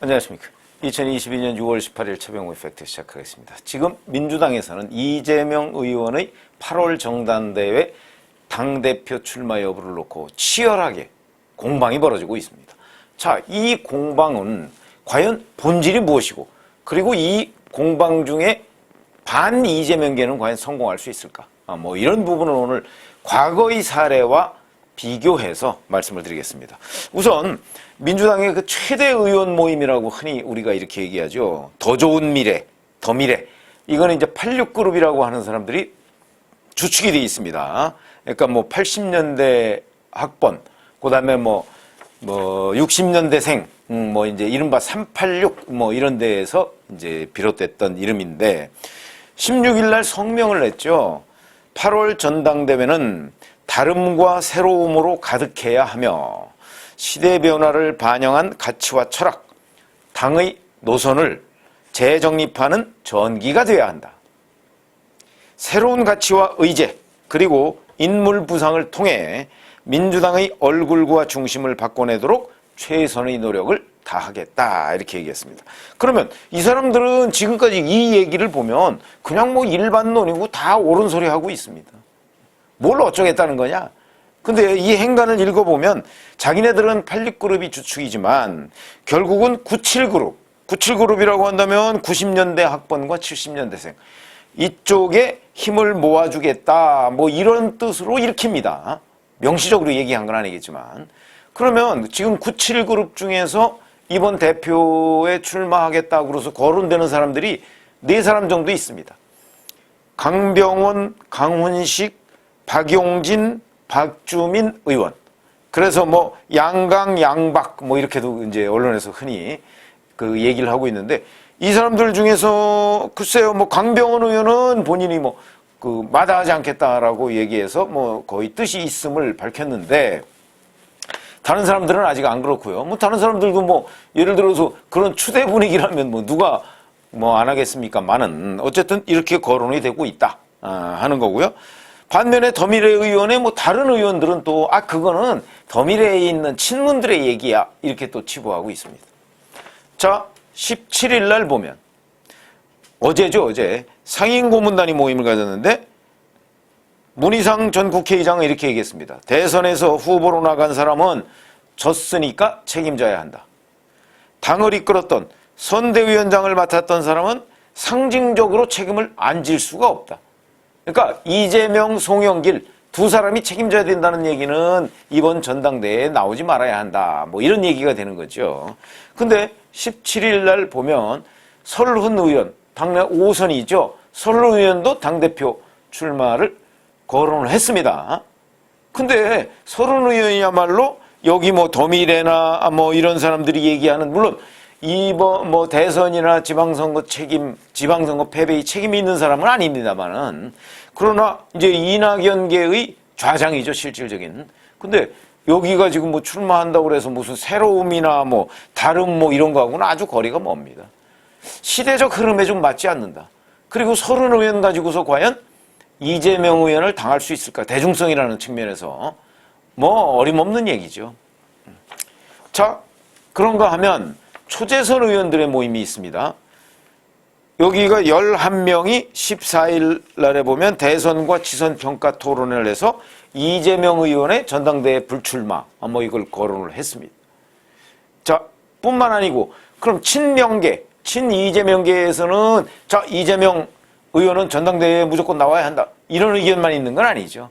안녕하십니까. 2022년 6월 18일 최병호 팩트 시작하겠습니다. 지금 민주당에서는 이재명 의원의 8월 정당대회 당대표 출마 여부를 놓고 치열하게 공방이 벌어지고 있습니다. 자, 이 공방은 과연 본질이 무엇이고, 그리고 이 공방 중에 반 이재명계는 과연 성공할 수 있을까? 이런 부분을 오늘 과거의 사례와 비교해서 말씀을 드리겠습니다. 우선 민주당의 그 최대 의원 모임이라고 흔히 우리가 이렇게 얘기하죠. 더 좋은 미래, 더 미래. 이거는 이제 86그룹이라고 하는 사람들이 주축이 되어 있습니다. 그러니까 80년대 학번, 그 다음에 60년대생, 이제 이른바 386, 이런 데에서 이제 비롯됐던 이름인데, 16일 날 성명을 냈죠. 8월 전당대회는 다름과 새로움으로 가득해야 하며 시대 변화를 반영한 가치와 철학, 당의 노선을 재정립하는 전기가 되어야 한다. 새로운 가치와 의제, 그리고 인물 부상을 통해 민주당의 얼굴과 중심을 바꿔내도록 최선의 노력을 다하겠다, 이렇게 얘기했습니다. 그러면 이 사람들은 지금까지 이 얘기를 보면 그냥 일반론이고 다 옳은 소리 하고 있습니다. 뭘 어쩌겠다는 거냐? 근데 이 행간을 읽어보면 자기네들은 86그룹이 주축이지만 결국은 97그룹, 97그룹이라고 한다면 90년대 학번과 70년대생 이쪽에 힘을 모아주겠다, 이런 뜻으로 읽힙니다. 명시적으로 얘기한 건 아니겠지만. 그러면 지금 97그룹 중에서 이번 대표에 출마하겠다고 그래서 거론되는 사람들이 4사람 정도 있습니다. 강병원, 강훈식, 박용진, 박주민 의원. 그래서 양강, 양박, 이렇게도 이제 언론에서 흔히 그 얘기를 하고 있는데, 이 사람들 중에서 글쎄요, 강병원 의원은 본인이 마다하지 않겠다라고 얘기해서 거의 뜻이 있음을 밝혔는데, 다른 사람들은 아직 안 그렇고요. 다른 사람들도 예를 들어서 그런 추대 분위기라면 누가 안 하겠습니까만은 어쨌든 이렇게 거론이 되고 있다 하는 거고요. 반면에 더미래의원의 다른 의원들은 또 그거는 더미래에 있는 친문들의 얘기야, 이렇게 또 치부하고 있습니다. 자, 17일 날 보면 어제죠. 어제 상임고문단이 모임을 가졌는데 문희상 전 국회의장은 이렇게 얘기했습니다. 대선에서 후보로 나간 사람은 졌으니까 책임져야 한다. 당을 이끌었던 선대위원장을 맡았던 사람은 상징적으로 책임을 안 질 수가 없다. 그러니까 이재명, 송영길 2사람이 책임져야 된다는 얘기는 이번 전당대회에 나오지 말아야 한다. 이런 얘기가 되는 거죠. 근데 17일 날 보면 설훈 의원, 당내 5선이죠. 설훈 의원도 당대표 출마를 거론을 했습니다. 근데 설훈 의원이야말로 여기 더미래나 이런 사람들이 얘기하는, 물론 이번 대선이나 지방선거 패배의 책임이 있는 사람은 아닙니다만은, 그러나 이제 이낙연계의 좌장이죠, 실질적인. 근데 여기가 지금 출마한다고 그래서 무슨 새로움이나 다름 이런 거하고는 아주 거리가 멉니다. 시대적 흐름에 좀 맞지 않는다. 그리고 설훈 의원 가지고서 과연 이재명 의원을 당할 수 있을까? 대중성이라는 측면에서 어림없는 얘기죠. 자, 그런가 하면 초재선 의원들의 모임이 있습니다. 여기가 11명이 14일 날에 보면 대선과 지선 평가 토론을 해서 이재명 의원의 전당대회 불출마 이걸 거론을 했습니다. 자, 뿐만 아니고 그럼 친명계, 친이재명계에서는 자, 이재명 의원은 전당대회에 무조건 나와야 한다, 이런 의견만 있는 건 아니죠.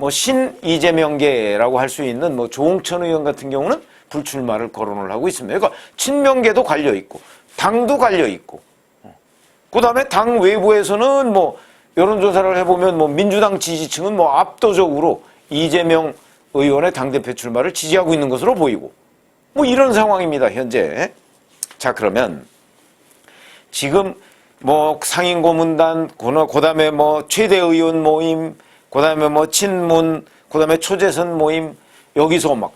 신이재명계라고 할 수 있는 조홍천 의원 같은 경우는 불출마를 거론을 하고 있습니다. 그러니까 친명계도 갈려있고 당도 갈려있고, 그 다음에 당 외부에서는 여론조사를 해보면 민주당 지지층은 압도적으로 이재명 의원의 당대표 출마를 지지하고 있는 것으로 보이고 이런 상황입니다, 현재. 자, 그러면 지금 상임고문단, 그 다음에 최대 의원 모임, 그 다음에 친문, 그 다음에 초재선 모임, 여기서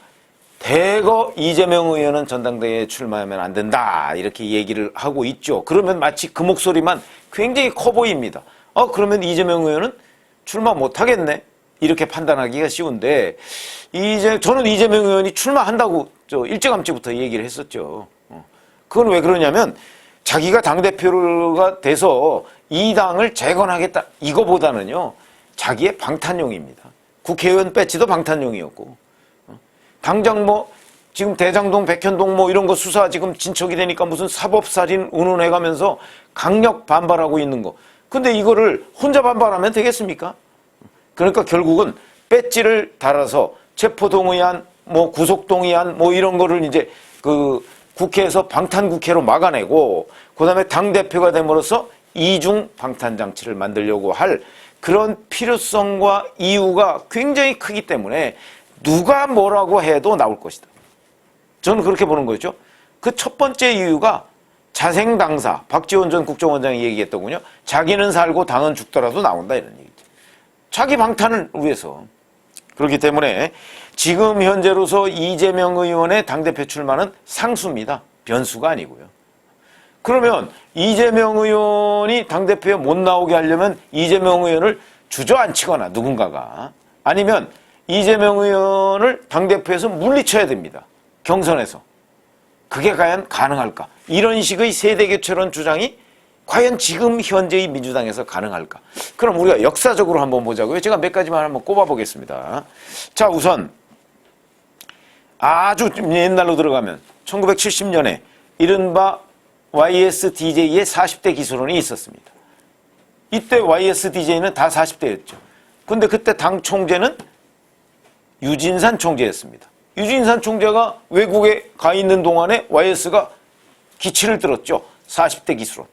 대거 이재명 의원은 전당대회에 출마하면 안 된다, 이렇게 얘기를 하고 있죠. 그러면 마치 그 목소리만 굉장히 커 보입니다. 그러면 이재명 의원은 출마 못 하겠네, 이렇게 판단하기가 쉬운데, 저는 이재명 의원이 출마한다고 일찌감치부터 얘기를 했었죠. 그건 왜 그러냐면 자기가 당대표가 돼서 이 당을 재건하겠다 이거보다는요 자기의 방탄용입니다. 국회의원 배지도 방탄용이었고 당장 뭐 지금 대장동 백현동 뭐 이런 거 수사 지금 진척이 되니까 무슨 사법살인 운운해가면서 강력 반발하고 있는 거. 근데 이거를 혼자 반발하면 되겠습니까? 그러니까 결국은 배지를 달아서 체포동의안, 뭐 구속동의안, 뭐 이런 거를 이제 그 국회에서 방탄국회로 막아내고, 그 다음에 당대표가 됨으로써 이중 방탄장치를 만들려고 할 그런 필요성과 이유가 굉장히 크기 때문에 누가 뭐라고 해도 나올 것이다. 저는 그렇게 보는 거죠. 그 첫 번째 이유가 자생당사, 박지원 전 국정원장이 얘기했더군요. 자기는 살고 당은 죽더라도 나온다 이런 얘기죠. 자기 방탄을 위해서. 그렇기 때문에 지금 현재로서 이재명 의원의 당대표 출마는 상수입니다. 변수가 아니고요. 그러면 이재명 의원이 당대표에 못 나오게 하려면 이재명 의원을 주저앉히거나 누군가가, 아니면 이재명 의원을 당대표에서 물리쳐야 됩니다. 경선에서. 그게 과연 가능할까? 이런 식의 세대교체론 주장이 과연 지금 현재의 민주당에서 가능할까? 그럼 우리가 역사적으로 한번 보자고요. 제가 몇 가지만 한번 꼽아보겠습니다. 자, 우선 아주 옛날로 들어가면 1970년에 이른바 YSDJ의 40대 기술원이 있었습니다. 이때 YSDJ는 다 40대였죠. 근데 그때 당 총재는 유진산 총재였습니다. 유진산 총재가 외국에 가 있는 동안에 YS가 기치를 들었죠. 40대 기술원.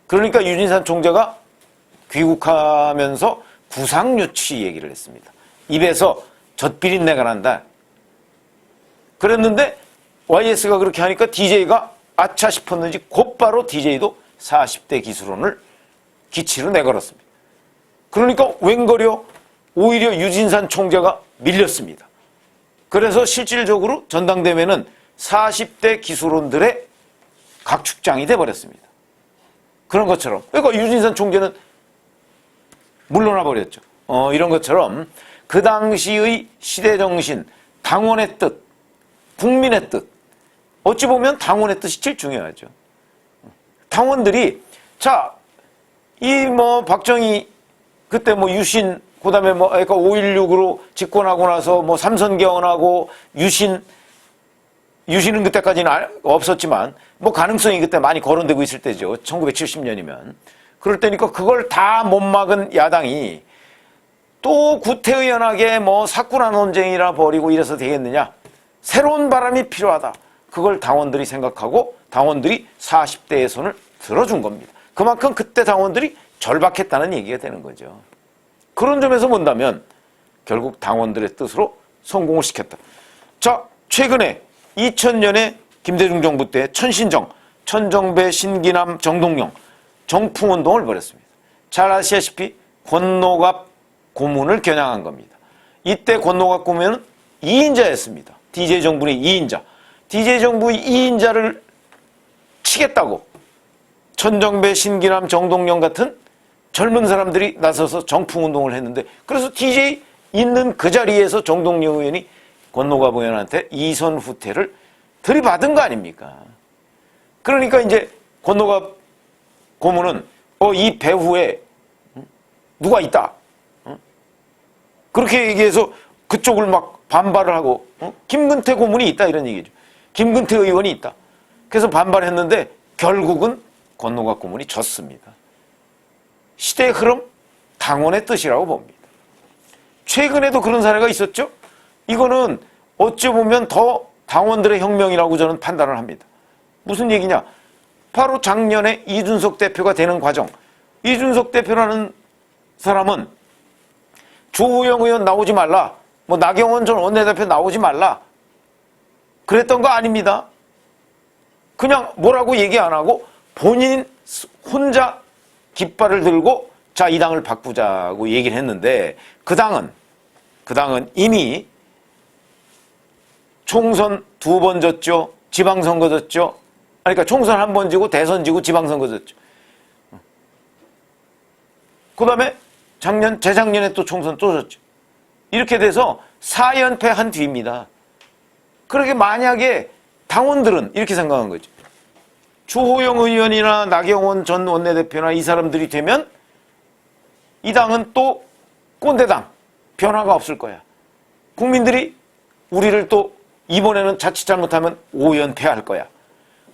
그러니까 유진산 총재가 귀국하면서 구상유치 얘기를 했습니다. 입에서 젖비린내가 난다. 그랬는데 YS가 그렇게 하니까 DJ가 아차 싶었는지 곧바로 DJ도 40대 기술원을 기치로 내걸었습니다. 그러니까 웬걸요? 오히려 유진산 총재가 밀렸습니다. 그래서 실질적으로 전당대회는 40대 기술원들의 각축장이 돼버렸습니다. 그런 것처럼. 그러니까 유진산 총재는 물러나 버렸죠. 이런 것처럼 그 당시의 시대정신, 당원의 뜻, 국민의 뜻. 어찌 보면 당원의 뜻이 제일 중요하죠. 당원들이, 자, 이 뭐 박정희, 그때 뭐 유신, 그 다음에 뭐, 그러니까 5.16으로 집권하고 나서 뭐 삼선 개헌하고 유신은 그때까지는 없었지만 뭐 가능성이 그때 많이 거론되고 있을 때죠. 1970년이면. 그럴 때니까 그걸 다 못 막은 야당이 또 구태의연하게 뭐 사쿠라 논쟁이라 벌이고 이래서 되겠느냐. 새로운 바람이 필요하다. 그걸 당원들이 생각하고 당원들이 40대의 손을 들어준 겁니다. 그만큼 그때 당원들이 절박했다는 얘기가 되는 거죠. 그런 점에서 본다면 결국 당원들의 뜻으로 성공을 시켰다. 자, 최근에 2000년에 김대중 정부 때 천신정, 천정배, 신기남, 정동영 정풍운동을 벌였습니다. 잘 아시다시피 권노갑 고문을 겨냥한 겁니다. 이때 권노갑 고문은 2인자였습니다. DJ 정부의 2인자. DJ 정부의 2인자를 치겠다고 천정배, 신기남, 정동영 같은 젊은 사람들이 나서서 정풍운동을 했는데, 그래서 DJ 있는 그 자리에서 정동영 의원이 권노갑 의원한테 이선 후퇴를 들이받은 거 아닙니까? 그러니까 이제 권노갑 고문은 이 배후에 누가 있다. 그렇게 얘기해서 그쪽을 막 반발을 하고 김근태 고문이 있다 이런 얘기죠. 김근태 의원이 있다. 그래서 반발했는데 결국은 권노갑 고문이 졌습니다. 시대의 흐름, 당원의 뜻이라고 봅니다. 최근에도 그런 사례가 있었죠. 이거는 어찌 보면 더 당원들의 혁명이라고 저는 판단을 합니다. 무슨 얘기냐? 바로 작년에 이준석 대표가 되는 과정. 이준석 대표라는 사람은 조우영 의원 나오지 말라, 뭐 나경원 전 원내대표 나오지 말라 그랬던 거 아닙니다. 그냥 뭐라고 얘기 안 하고 본인 혼자 깃발을 들고 자, 이 당을 바꾸자고 얘기를 했는데 그 당은 이미 총선 2번 졌죠. 지방선거 졌죠. 그러니까 총선 1번 지고 대선 지고 지방선거 졌죠. 그 다음에 재작년에 또 총선 또 졌죠. 이렇게 돼서 4연패 한 뒤입니다. 그렇게 만약에 당원들은 이렇게 생각한 거죠. 주호영 의원이나 나경원 전 원내대표나 이 사람들이 되면 이 당은 또 꼰대당, 변화가 없을 거야. 국민들이 우리를 또 이번에는 자칫 잘못하면 5연패할 거야.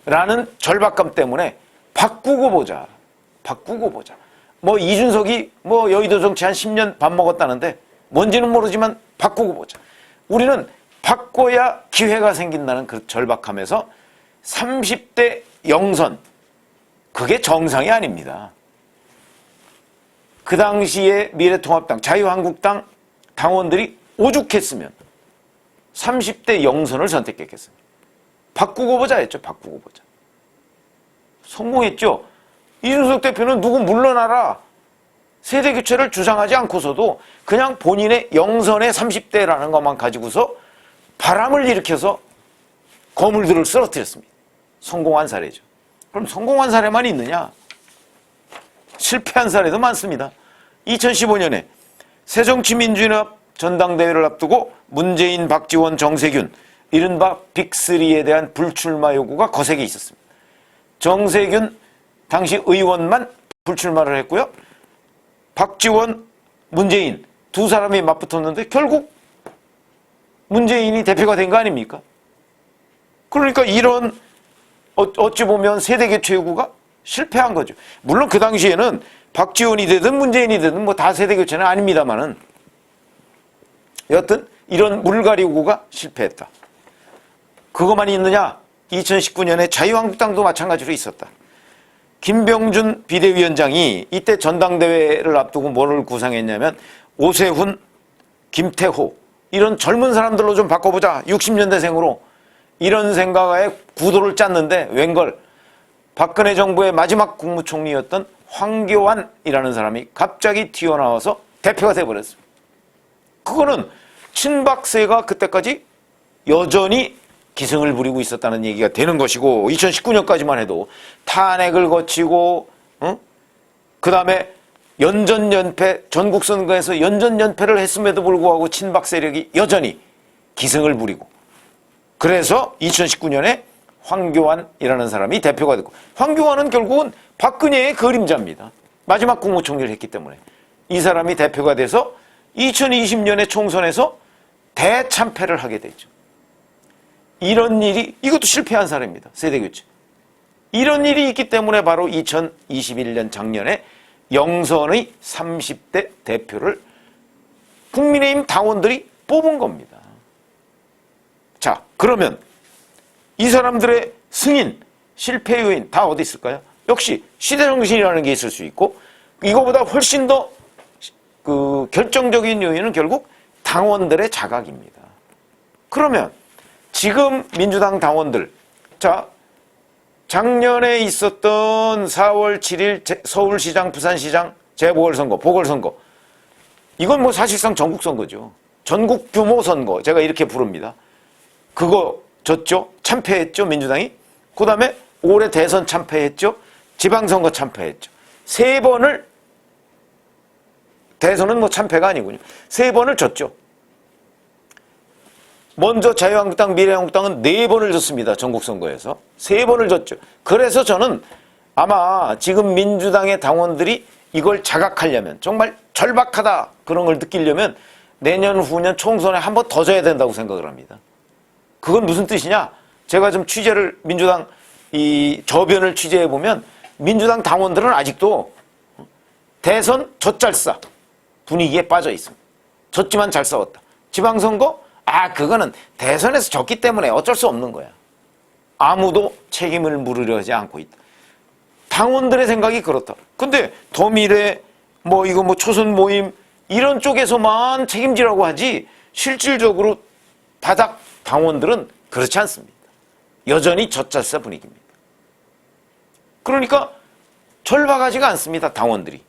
라는 절박감 때문에 바꾸고 보자. 바꾸고 보자. 뭐 이준석이 뭐 여의도 정치 한 10년 밥 먹었다는데 뭔지는 모르지만 바꾸고 보자. 우리는 바꿔야 기회가 생긴다는 그 절박함에서 30대 영선, 그게 정상이 아닙니다. 그 당시에 미래통합당, 자유한국당 당원들이 오죽했으면 30대 영선을 선택했겠습니다. 바꾸고 보자 했죠. 바꾸고 보자. 성공했죠. 이준석 대표는 누구 물러나라, 세대교체를 주장하지 않고서도 그냥 본인의 영선의 30대라는 것만 가지고서 바람을 일으켜서 거물들을 쓰러뜨렸습니다. 성공한 사례죠. 그럼 성공한 사례만 있느냐? 실패한 사례도 많습니다. 2015년에 새정치민주연합 전당대회를 앞두고 문재인, 박지원, 정세균, 이른바 빅3에 대한 불출마 요구가 거세게 있었습니다. 정세균 당시 의원만 불출마를 했고요. 박지원, 문재인 두 사람이 맞붙었는데 결국 문재인이 대표가 된 거 아닙니까? 그러니까 이런 어찌 보면 세대교체 요구가 실패한 거죠. 물론 그 당시에는 박지원이 되든 문재인이 되든 뭐 다 세대교체는 아닙니다만은 여튼 이런 물갈이 요구가 실패했다. 그것만 있느냐? 2019년에 자유한국당도 마찬가지로 있었다. 김병준 비대위원장이 이때 전당대회를 앞두고 뭐를 구상했냐면 오세훈, 김태호 이런 젊은 사람들로 좀 바꿔보자. 60년대생으로 이런 생각에 구도를 짰는데 웬걸 박근혜 정부의 마지막 국무총리였던 황교안이라는 사람이 갑자기 튀어나와서 대표가 돼버렸습니다. 그거는 친박세가 그때까지 여전히 기승을 부리고 있었다는 얘기가 되는 것이고 2019년까지만 해도 탄핵을 거치고 그 다음에 연전연패, 전국선거에서 연전연패를 했음에도 불구하고 친박 세력이 여전히 기승을 부리고 그래서 2019년에 황교안이라는 사람이 대표가 됐고 황교안은 결국은 박근혜의 그림자입니다. 마지막 국무총리를 했기 때문에 이 사람이 대표가 돼서 2020년에 총선에서 대참패를 하게 되죠. 이런 일이 이것도 실패한 사례입니다. 세대교체. 이런 일이 있기 때문에 바로 2021년 작년에 영선의 30대 대표를 국민의힘 당원들이 뽑은 겁니다. 자, 그러면 이 사람들의 승인, 실패 요인 다 어디 있을까요? 역시 시대정신이라는 게 있을 수 있고 이거보다 훨씬 더 결정적인 요인은 결국 당원들의 자각입니다. 그러면 지금 민주당 당원들, 자, 작년에 있었던 4월 7일 서울시장, 부산시장 재보궐선거, 보궐선거. 이건 뭐 사실상 전국선거죠. 전국 규모 선거. 제가 이렇게 부릅니다. 그거 졌죠? 참패했죠? 민주당이? 그 다음에 올해 대선 참패했죠? 지방선거 참패했죠. 세 번을, 대선은 뭐 참패가 아니군요. 세 번을 졌죠. 먼저 자유한국당, 미래한국당은 4번을 졌습니다. 전국선거에서. 3번을 졌죠. 그래서 저는 아마 지금 민주당의 당원들이 이걸 자각하려면 정말 절박하다 그런 걸 느끼려면 내년 후년 총선에 한 번 더 져야 된다고 생각을 합니다. 그건 무슨 뜻이냐? 제가 좀 취재를 민주당 이 저변을 취재해 보면 민주당 당원들은 아직도 대선 젖잘싸 분위기에 빠져 있습니다. 졌지만 잘 싸웠다. 지방선거? 그거는 대선에서 졌기 때문에 어쩔 수 없는 거야. 아무도 책임을 물으려 하지 않고 있다. 당원들의 생각이 그렇다. 근데 더미래, 이거 초선 모임, 이런 쪽에서만 책임지라고 하지, 실질적으로 바닥 당원들은 그렇지 않습니다. 여전히 젖잘싸 분위기입니다. 그러니까 절박하지가 않습니다. 당원들이.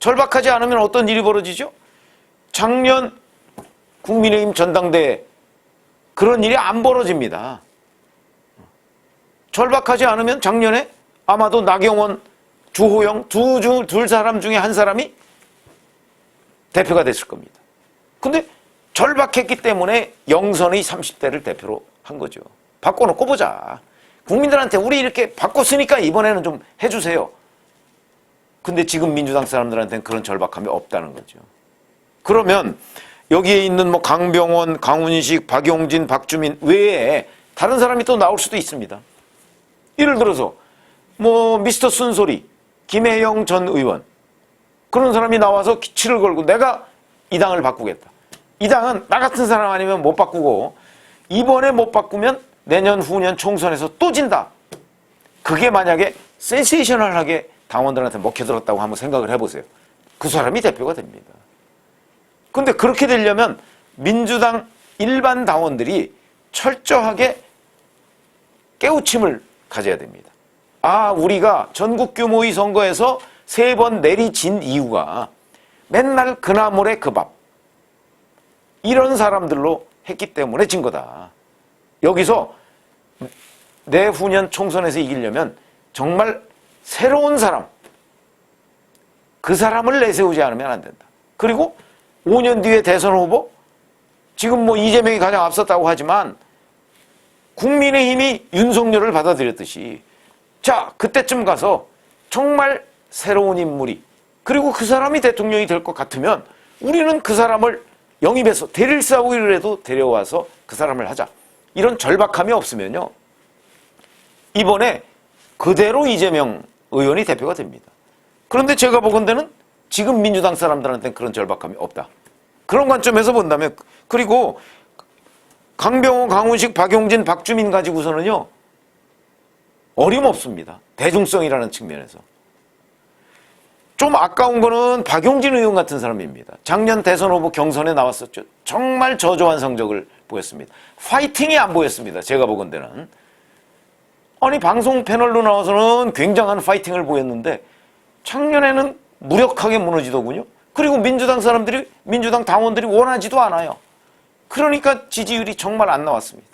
절박하지 않으면 어떤 일이 벌어지죠? 작년 국민의힘 전당대회 그런 일이 안 벌어집니다. 절박하지 않으면 작년에 아마도 나경원, 주호영 둘 사람 중에 한 사람이 대표가 됐을 겁니다. 근데 절박했기 때문에 영선의 30대를 대표로 한 거죠. 바꿔놓고 보자. 국민들한테 우리 이렇게 바꿨으니까 이번에는 좀 해주세요. 근데 지금 민주당 사람들한테는 그런 절박함이 없다는 거죠. 그러면 여기에 있는 뭐 강병원, 강훈식, 박용진, 박주민 외에 다른 사람이 또 나올 수도 있습니다. 예를 들어서 뭐 미스터 쓴소리 김혜영 전 의원, 그런 사람이 나와서 기치를 걸고 내가 이 당을 바꾸겠다. 이 당은 나 같은 사람 아니면 못 바꾸고 이번에 못 바꾸면 내년 후년 총선에서 또 진다. 그게 만약에 센세이셔널하게 당원들한테 먹혀들었다고 한번 생각을 해보세요. 그 사람이 대표가 됩니다. 근데 그렇게 되려면 민주당 일반 당원들이 철저하게 깨우침을 가져야 됩니다. 아, 우리가 전국 규모의 선거에서 3번 내리진 이유가 맨날 그나물에 그 밥, 이런 사람들로 했기 때문에 진 거다. 여기서 내후년 총선에서 이기려면 정말 새로운 사람, 그 사람을 내세우지 않으면 안 된다. 그리고 5년 뒤에 대선 후보, 지금 뭐 이재명이 가장 앞섰다고 하지만 국민의힘이 윤석열을 받아들였듯이, 자, 그때쯤 가서 정말 새로운 인물이, 그리고 그 사람이 대통령이 될 것 같으면 우리는 그 사람을 영입해서 대리를 싸우기라도 데려와서 그 사람을 하자. 이런 절박함이 없으면요, 이번에 그대로 이재명 의원이 대표가 됩니다. 그런데 제가 보건대는 지금 민주당 사람들한테는 그런 절박함이 없다. 그런 관점에서 본다면, 그리고 강병호, 강훈식, 박용진, 박주민 가지고서는요, 어림없습니다. 대중성이라는 측면에서. 좀 아까운 거는 박용진 의원 같은 사람입니다. 작년 대선 후보 경선에 나왔었죠. 정말 저조한 성적을 보였습니다. 파이팅이 안 보였습니다. 제가 보건대는. 아니, 방송 패널로 나와서는 굉장한 파이팅을 보였는데 작년에는 무력하게 무너지더군요. 그리고 민주당 사람들이, 민주당 당원들이 원하지도 않아요. 그러니까 지지율이 정말 안 나왔습니다.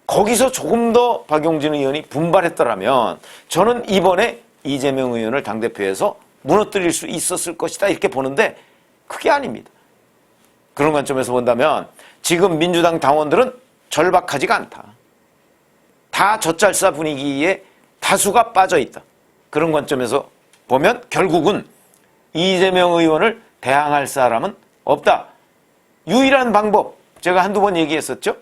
거기서 조금 더 박용진 의원이 분발했더라면 저는 이번에 이재명 의원을 당대표에서 무너뜨릴 수 있었을 것이다, 이렇게 보는데 그게 아닙니다. 그런 관점에서 본다면 지금 민주당 당원들은 절박하지가 않다. 다 젖잘싸 분위기에 다수가 빠져있다. 그런 관점에서 보면 결국은 이재명 의원을 대항할 사람은 없다. 유일한 방법, 제가 한두 번 얘기했었죠.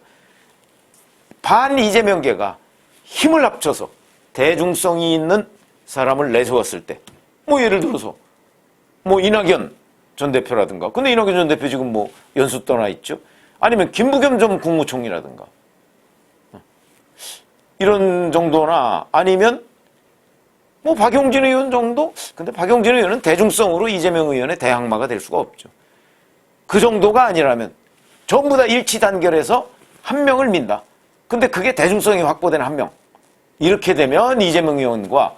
반 이재명계가 힘을 합쳐서 대중성이 있는 사람을 내세웠을 때, 뭐 예를 들어서 뭐 이낙연 전 대표라든가, 근데 이낙연 전 대표 지금 뭐 연수 떠나 있죠. 아니면 김부겸 전 국무총리라든가, 이런 정도나, 아니면 뭐 박용진 의원 정도? 근데 박용진 의원은 대중성으로 이재명 의원의 대항마가 될 수가 없죠. 그 정도가 아니라면 전부 다 일치 단결해서 한 명을 민다. 근데 그게 대중성이 확보된 한 명. 이렇게 되면 이재명 의원과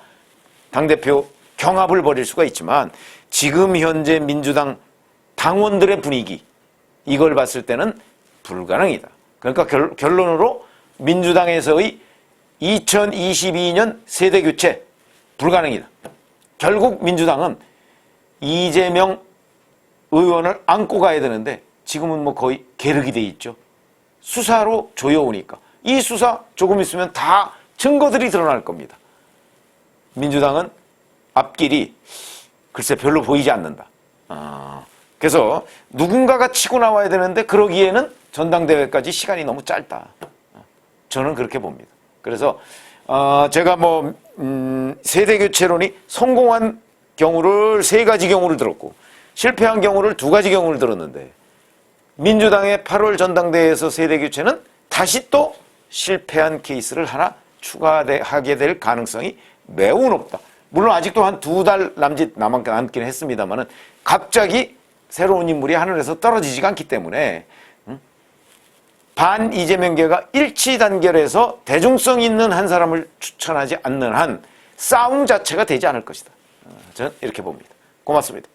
당대표 경합을 벌일 수가 있지만 지금 현재 민주당 당원들의 분위기, 이걸 봤을 때는 불가능이다. 그러니까 결론으로 민주당에서의 2022년 세대교체 불가능이다. 결국 민주당은 이재명 의원을 안고 가야 되는데 지금은 뭐 거의 계륵이 돼 있죠. 수사로 조여오니까. 이 수사 조금 있으면 다 증거들이 드러날 겁니다. 민주당은 앞길이 글쎄 별로 보이지 않는다. 그래서 누군가가 치고 나와야 되는데 그러기에는 전당대회까지 시간이 너무 짧다. 저는 그렇게 봅니다. 그래서 제가 뭐 세대교체론이 성공한 경우를 3가지 경우를 들었고 실패한 경우를 2가지 경우를 들었는데 민주당의 8월 전당대회에서 세대교체는 다시 또 실패한 케이스를 하나 추가하게 될 가능성이 매우 높다. 물론 아직도 한 2달 남짓 남긴 했습니다만은 갑자기 새로운 인물이 하늘에서 떨어지지가 않기 때문에 반 이재명계가 일치 단결해서 대중성 있는 한 사람을 추천하지 않는 한 싸움 자체가 되지 않을 것이다. 저는 이렇게 봅니다. 고맙습니다.